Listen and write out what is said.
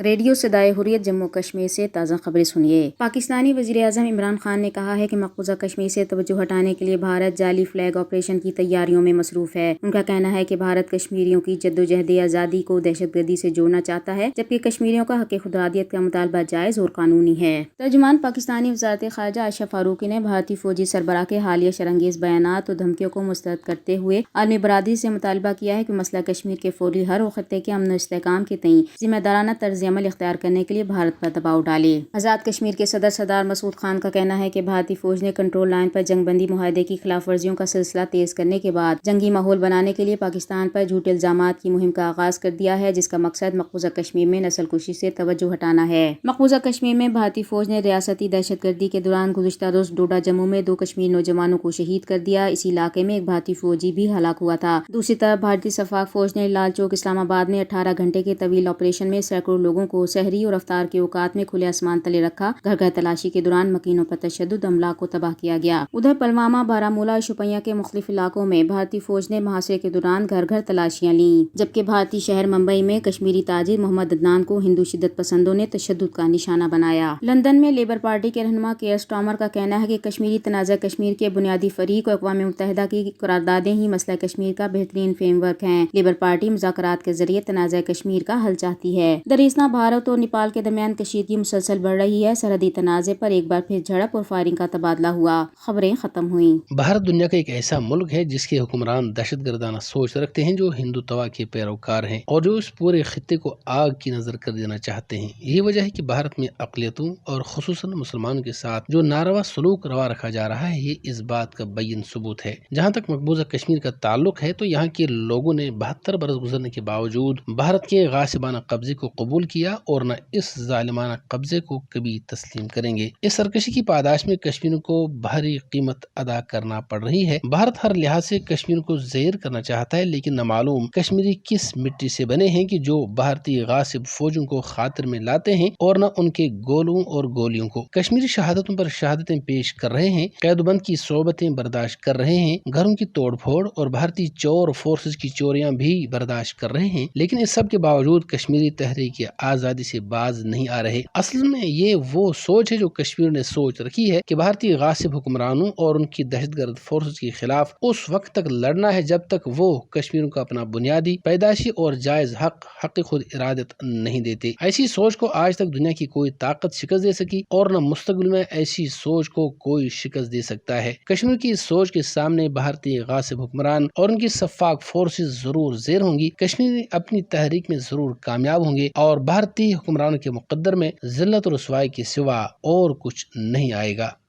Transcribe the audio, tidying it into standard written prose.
Radio صدائے حریت جموں کشمیر سے تازہ خبریں سنیے۔ پاکستانی وزیراعظم عمران خان نے کہا ہے کہ مقبوضہ کشمیر سے توجہ ہٹانے کے لیے بھارت جعلی فلیگ آپریشن کی تیاریوں میں مصروف ہے۔ ان کا کہنا ہے کہ بھارت کشمیریوں کی جدوجہد آزادی کو دہشت گردی سے جوڑنا چاہتا ہے، جبکہ کشمیریوں کا حق خودارادیت کا مطالبہ جائز اور قانونی ہے۔ ترجمان پاکستانی وزارت خارجہ عائشہ فاروقی نے بھارتی فوجی سربراہ کے حالیہ شرانگیز بیانات اور دھمکیوں کو مسترد کرتے ہوئے عالمی برادری سے مطالبہ کیا ہے کہ مسئلہ کشمیر کے فوری حل اور خطے کے امن و استحکام کے تئیں ذمہ دارانہ طرز عمل اختیار کرنے کے لیے بھارت پر دباؤ ڈالے۔ آزاد کشمیر کے صدر سردار مسعود خان کا کہنا ہے کہ بھارتی فوج نے کنٹرول لائن پر جنگ بندی معاہدے کی خلاف ورزیوں کا سلسلہ تیز کرنے کے بعد جنگی ماحول بنانے کے لیے پاکستان پر جھوٹے الزامات کی مہم کا آغاز کر دیا ہے، جس کا مقصد مقبوضہ کشمیر میں نسل کشی سے توجہ ہٹانا ہے۔ مقبوضہ کشمیر میں بھارتی فوج نے ریاستی دہشت گردی کے دوران گزشتہ روز ڈوڈا جموں میں 2 کشمیری نوجوانوں کو شہید کر دیا۔ اسی علاقے میں ایک بھارتی فوجی بھی ہلاک ہوا تھا۔ دوسری طرف بھارتی شفاق فوج نے لال چوک اسلام آباد میں 18 گھنٹے کے طویل آپریشن میں سینکڑوں لوگوں کو سحری اور افطار کے اوقات میں کھلے آسمان تلے رکھا۔ گھر گھر تلاشی کے دوران مکینوں پر تشدد، املاک کو تباہ کیا گیا۔ ادھر پلوامہ، بارہمولہ اور شوپیاں کے مختلف علاقوں میں بھارتی فوج نے محاصرے کے دوران گھر گھر تلاشیاں لیں، جبکہ بھارتی شہر ممبئی میں کشمیری تاجر محمد عدنان کو ہندو شدت پسندوں نے تشدد کا نشانہ بنایا۔ لندن میں لیبر پارٹی کے رہنما کیئر سٹارمر کا کہنا ہے کہ کشمیری تنازع کشمیر کے بنیادی فریق اور اقوام متحدہ کی قراردادیں ہی مسئلہ کشمیر کا بہترین فریم ورک ہیں۔ لیبر پارٹی مذاکرات کے ذریعے تنازع کشمیر کا حل چاہتی ہے۔ دراصل بھارت اور نیپال کے درمیان کشیدگی مسلسل بڑھ رہی ہے۔ سرحدی تنازع پر ایک بار پھر جھڑپ اور فائرنگ کا تبادلہ ہوا۔ خبریں ختم ہوئیں۔ بھارت دنیا کا ایک ایسا ملک ہے جس کے حکمران دہشت گردانہ سوچ رکھتے ہیں، جو ہندوتوا کے پیروکار ہیں اور جو اس پورے خطے کو آگ کی نظر کر دینا چاہتے ہیں۔ یہی وجہ ہے کہ بھارت میں اقلیتوں اور خصوصاً مسلمانوں کے ساتھ جو ناروا سلوک روا رکھا جا رہا ہے، یہ اس بات کا بین ثبوت ہے۔ جہاں تک مقبوضہ کشمیر کا تعلق ہے تو یہاں کے لوگوں نے 72 برس گزرنے کے باوجود بھارت کے غاصبانہ قبضے کو قبول کیا اور نہ اس ظالمانہ قبضے کو کبھی تسلیم کریں گے۔ اس سرکشی کی پاداش میں کشمیریوں کو بھاری قیمت ادا کرنا پڑ رہی ہے۔ بھارت ہر لحاظ سے کشمیر کو زیر کرنا چاہتا ہے، لیکن نہ معلوم کشمیری کس مٹی سے بنے ہیں کہ جو بھارتی غاصب فوجوں کو خاطر میں لاتے ہیں اور نہ ان کے گولوں اور گولیوں کو۔ کشمیری شہادتوں پر شہادتیں پیش کر رہے ہیں، قید و بند کی صحبتیں برداشت کر رہے ہیں، گھروں کی توڑ پھوڑ اور بھارتی چور فورسز کی چوریاں بھی برداشت کر رہے ہیں، لیکن اس سب کے باوجود کشمیری تحریک آزادی سے باز نہیں آ رہے۔ اصل میں یہ وہ سوچ ہے جو کشمیر نے سوچ رکھی ہے کہ بھارتی غاصب حکمرانوں اور ان کی دہشت گرد فورسز کے خلاف اس وقت تک لڑنا ہے جب تک وہ کشمیریوں کو اپنا بنیادی پیدائشی اور جائز حق خود ارادت نہیں دیتے۔ ایسی سوچ کو آج تک دنیا کی کوئی طاقت شکست دے سکی اور نہ مستقبل میں ایسی سوچ کو کوئی شکست دے سکتا ہے۔ کشمیر کی اس سوچ کے سامنے بھارتی غاصب حکمران اور ان کی شفاق فورسز ضرور زیر ہوں گی۔ کشمیر اپنی تحریک میں ضرور کامیاب ہوں گے اور بھارتی حکمرانوں کے مقدر میں ذلت و رسوائی کے سوا اور کچھ نہیں آئے گا۔